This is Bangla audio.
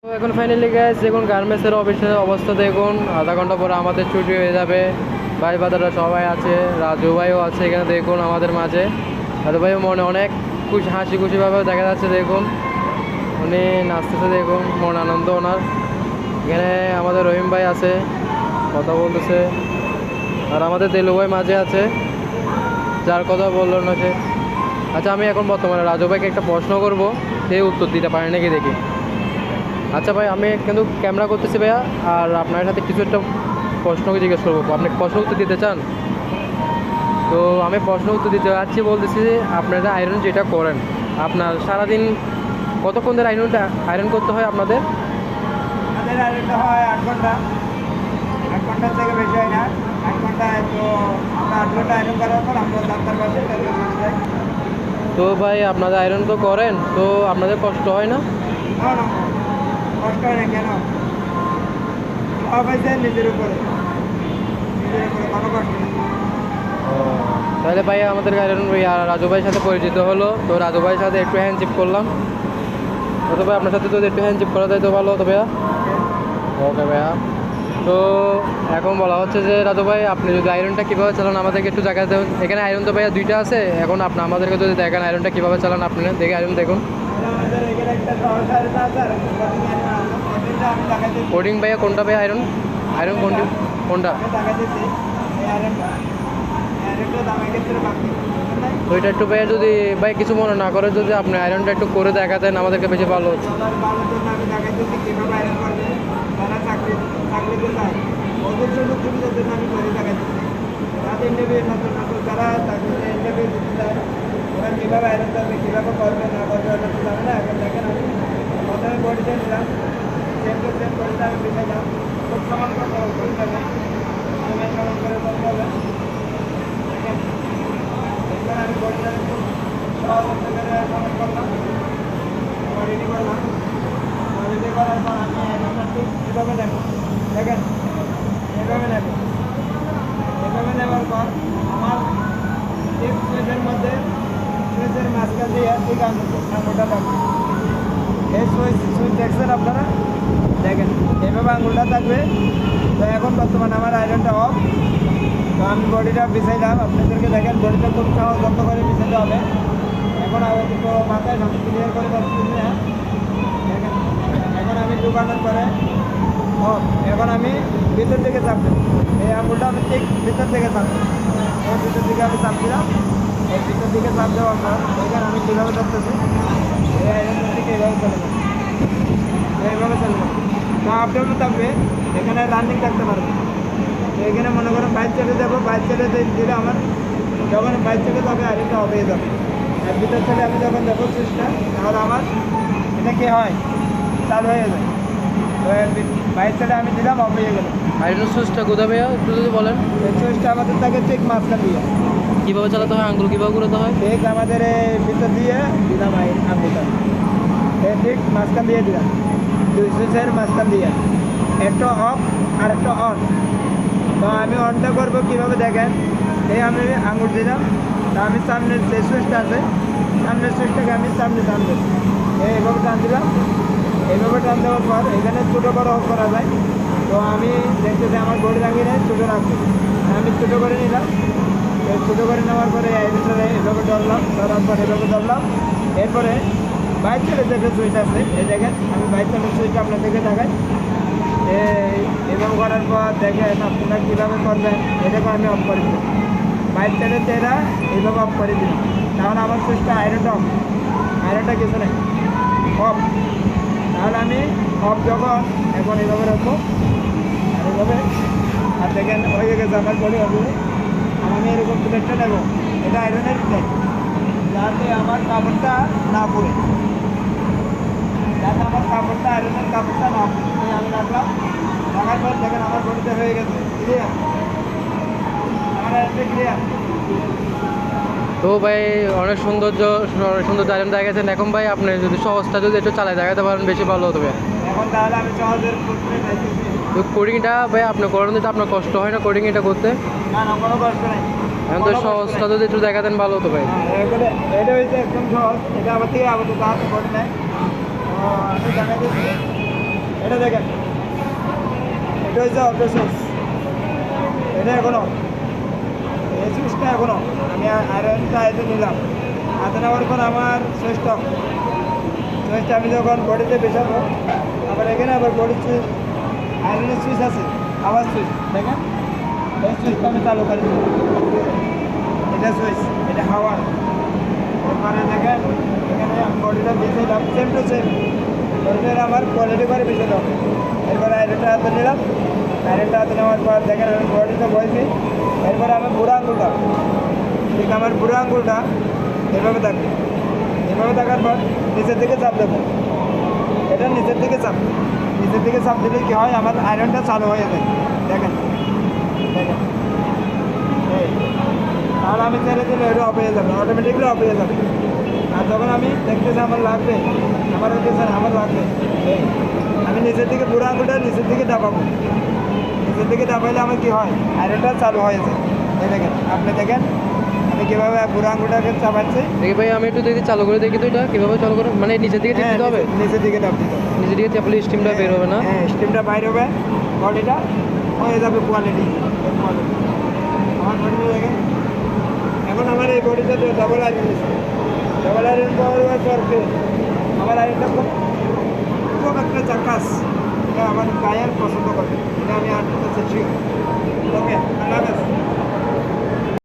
তো এখন ফাইনালি গ্যাস দেখুন গার্মেন্টসের অফিসের অবস্থা দেখুন, আধা ঘন্টা পরে আমাদের ছুটি হয়ে যাবে। ভাই বাদাররা সবাই আছে, রাজু ভাইও আছে এখানে দেখুন আমাদের মাঝে। রাজু ভাইও মনে অনেক খুশি, হাসি খুশিভাবে দেখা যাচ্ছে দেখুন, উনি নাচতেছে দেখুন, মন আনন্দ ওনার। এখানে আমাদের রহিম ভাই আছে, কথা বলতেছে। আর আমাদের দেলু ভাই মাঝে আছে, যার কথা বললো না সে। আচ্ছা, আমি এখন বর্তমানে রাজু ভাইকে একটা প্রশ্ন করবো, সে উত্তর দিতে পারে নাকি দেখি। আচ্ছা ভাই, আমি কিন্তু ক্যামেরা করতেছি ভাইয়া, আর আপনার সাথে কিছু একটা প্রশ্নকে জিজ্ঞেস করবো, আপনি প্রশ্ন উত্তর দিতে চান? তো আমি প্রশ্ন উত্তর দিতে যাচ্ছি, বলতেছি যে আপনারা আয়রন যেটা করেন, আপনার সারাদিন কতক্ষণ ধরে আয়রন করতে হয় আপনাদের? আমাদের আয়রনটা হয় 8 ঘন্টা, 8 ঘন্টার থেকে বেশি হয় না। 8 ঘন্টায় তো আমরা 8 ঘন্টা আয়রন করার পর আমরা ডাক্তার পাশে যাই। তো ভাই আপনাদের আয়রন তো করেন, তো আপনাদের কষ্ট হয় না? না না, কষ্ট হয় না কেন? সব হয়েছে নিজের উপরে, কোনো কষ্ট নেই। তাহলে ভাই আমাদের আয়রন রাজু ভাইয়ের সাথে পরিচিত হলো, তো রাজু ভাইয়ের সাথে একটু হ্যান্ডশিপ করলাম। তো ভাই আপনার সাথে যদি একটু হ্যান্ডশিপ করা যায় তো ভালো হতো ভাইয়া। ওকে ভাইয়া। তো এখন বলা হচ্ছে যে রাজু ভাই, আপনি যদি আয়রনটা কীভাবে চালান আমাদেরকে একটু জায়গা দেন। এখানে আয়রন তো ভাইয়া দুইটা আছে, এখন আপনি আমাদেরকে যদি দেখেন আয়রনটা কীভাবে চালান, আপনি দেখে আয়রন দেখুন। আমাদের এখানে একটা সহজ আয়রন আছে, আর একটা cutting iron আছে। cuttingটা আমি দেখাইতেছি। কোডিং ভাইয়া কোনটা ভাই? আয়রন আয়রন কোনটা? আমি দেখাইতেছি এই আয়রনটা। আয়রনটা দামের ক্ষেত্রে বাকি তো এটা একটু ভাইয়া যদি ভাই কিছু মনে না করে, যদি আপনি আয়রনটা একটু করে দেখাতেন আমাদেরকে বেশি ভালো হতো। সবার ভালোর জন্য আমি দেখাইতেছি কীভাবে আয়রন করবে। যারা চাকরিতে যায় ওদের জন্য সুবিধার জন্য আমি করে দেখাইতেছি। যারা ইন্টারভিউ নতুন যারা চাকরিতে ইন্টারভিউ দিতে যায়, ওরা কীভাবে আয়রন করবে, কীভাবে করবে না করবে ওটা তো জানে না। এখন দেখেন, আমি প্রথমে বডিতে নিলাম, সেম টু সেম বডিটা আমি বিছাইলাম। খুব সমান করতে হবে, সমান করে করতে হবে। দেখেন, এবার আমি বডিটা খুব সহজ করে সমান করলাম, রেডি করলাম। রেডি করার পর আমি আয়রনটা ঠিক এভাবে নেব। দেখেন, এভাবে নেব। এভাবে নেওয়ার পর আমার ঠিক সুইচের মধ্যে, সুইচের মাঝখান দিয়ে ঠিক আঙুলটা থাকবে। এই সুইচ দেখছেন আপনারা? দেখেন, এভাবে আঙুলটা থাকবে। তো এখন বর্তমানে আমার আয়রনটা অফ। তো আমি বডিটা বিছাইলাম, আপনাদেরকে দেখেন বডিটা খুব সহজ যত্ন করে বিছাইতে হবে। এখন আমি তো মাথায় সব ক্লিয়ার করে পাচ্ছি না। দেখেন, এখন আমি ঢুকানোর পরে এখন আমি ভিতর থেকে চাপ দেবো। এই আঙুলটা আমি ঠিক ভিতর থেকে চাপ দেবো। এই ভিতর দিকে আমি চাপ দিলাম। এই ভিতর দিকে চাপ দেওয়ার পর এখানে আমি কীভাবে ধরতেছি, এই আয়রনের দিকে এইভাবে চলে যাবে, এইভাবে চলে যাবে। তো আপডাউন থাকবে, এখানে রানিং থাকতে পারবে। তো এখানে মনে করেন বাইক চলে যাবো, বাইক চলে দিলে আমার যখন বাইক চলে যাবে আয়রনটা অফ হয়ে যাবে। আর ভিতর থেকে আমি যখন দেবো সুইচটা, তাহলে আমার এটা কি হয়, চালু হয়ে যায়। তো বাইক ছেড়ে আমি দিলাম, অফ হয়ে গেল। আয়রন সুইচটা কোথায় ভাইয়া একটু যদি বলেন? এই সুইচটা আমাদের থাকে ঠিক মাঝখান দিয়ে। কীভাবে চালাতে হয়, আঙ্গুল কীভাবে ঘুরাতে হয়? ঠিক আমাদের এই ভিতর দিয়ে দিলাম আঙুলটা, ঠিক মাঝখান দিয়ে দিলাম, দুই সুইচের মাঝখান দিয়ে। একটা অফ আর একটা অন। তো আমি অনটা করবো কীভাবে দেখেন, এই আমি আঙুল দিলাম, তা আমি সামনের যে সুইচটা আছে, সামনের সুইচটাকে আমি সামনে টান দেবো। এইভাবে টান দিলাম। এইভাবে টান দেওয়ার পর এখানে ছোটো করে অফ করা যায়। তো আমি দেখতেছি আমার বডি রাঙিয়ে নেয়, ছোটো রাখবো। আমি ছোটো করে নিলাম। ছোটো করে নেওয়ার পরে এভাবে ধরলাম, ধরার পর এভাবে ধরলাম। এরপরে বাইক ছেড়ে যে সুইচ আছে, এই দেখেন আমি বাইক ছেড়ে সুইচটা আপনাদেরকে দেখাই। এভাবে করার পর দেখেন আপনারা কীভাবে করবেন, এটাকে আমি অফ করে দিলাম। বাইক ছেড়ে তেরা এইভাবে অফ করে দিলাম, তাহলে আমার সুইচটা আয়রনটা অফ, আয়রনটা কিছু নেই, অফ। তাহলে আমি অফ যখন এখন এইভাবে রাখবো, আর এইভাবে, আর দেখেন হয়ে গেছে আমার বডি হবে। আর আমি এরকম প্লেটটা নেব, এটা আয়রনের প্লেট, যাতে আমার কাপড়টা না পড়ে, যাতে আমার কাপড়টা আয়রনের কাপড়টা না পড়ে। আমি রাখলাম, রাখার পর দেখেন আমার বডিতে হয়ে গেছে ক্লিয়ার, আমার আয়রনটা ক্লিয়ার। তো ভাই অনেক সুন্দর আয়রন দেখা গেছেন। এখন ভাই আপনি যদি সহজটা যদি একটু চালাই দেখাতে পারেন বেশি ভালো হতো ভাই। এখন তাহলে আমি সহজের তো কোডিংটা ভাই আপনি করেন, তো আপনার কষ্ট হয় না কোডিং এটা করতে? না না, কোনো কষ্ট নেই। এখন তো সহজটা যদি একটু দেখাতেন ভালো হতো ভাই। এটা হয়েছে একদম সহজ। এটা আবার থেকে আবার তো তাহাতে করি নাই। আমি দেখা দিচ্ছি, এটা দেখেন, এটা হচ্ছে অটো সুইচ, এটা এখনো এই সুইচটা এখনো আমি আয়রনটা এতে নিলাম, হাতে নেওয়ার পর আমার সুইচটা আমি যখন বডিতে পেশাবো, আবার এখানে আবার বডির সুইচ, আয়রনের সুইচ আছে, আবার সুইচ দেখেন, এই সুইচটা আমি চালু করে দিই, এটা সুইচ, এটা হাওয়ার। এরপরে দেখেন এখানে আমি বডিটা বিছাইলাম, সেম টু সেম বডিটা আমার কোয়ালিটি করে বিছাতে হবে। এরপরে আয়রনটা হাতে নিলাম, আয়রনটা হাতে নেওয়ার পর দেখেন আমি বডিটা বসি। এরপরে আমি বুড়ো আঙুলটা, ঠিক আমার বুড়ো আঙুলটা এভাবে থাকবে, এভাবে থাকার পর নিচের দিকে চাপ দেবো, এটা নিচের দিকে চাপ, নিচের দিকে চাপ দিলে কী হয়, আমার আয়রনটা চালু হয়ে যায়। দেখেন দেখেন এই, আর আমি ছেড়ে দিলে এটা অফ হয়ে যাবে, অটোমেটিকলি অফ হয়ে যাবে। আর যখন আমি দেখতেছি আমার লাগবে, আমার হচ্ছে আমার লাগবে, এই আমি নিচের দিকে বুড়ো আঙুলটা নিচের দিকে দাবাবো, নিচের দিকে দাবাইলে আমার কী হয়, আয়রনটা চালু হয়ে যায়। এই দেখেন, আপনি দেখেন আমি কীভাবে বুড়ো আঙুলটাকে চাপাচ্ছি। দেখি ভাই আমি একটু দেখি চালু করে দেখি তো, এটা কীভাবে চালু করে, মানে নিচের দিকে টিপ হ্যাঁ, দিতে হবে? নিচের দিকে চাপ দিতে হবে। নিচের দিকে চাপলে স্টিমটা বের হবে না? হ্যাঁ, স্টিমটা বাইর হবে, বডিটা হয়ে যাবে কোয়ালিটি। আমার বডিটা দেখেন, এখন আমার এই বডিটা ডবল আয়রন দিচ্ছে, ডবল আয়রন পাওয়ার পর আমার আয়রনটা খুব একটা চাকাস, এটা আমার গায়ের পছন্দ করে, এটা আমি আর চেষ্টা। ওকে, আল্লাহ হাফেজ।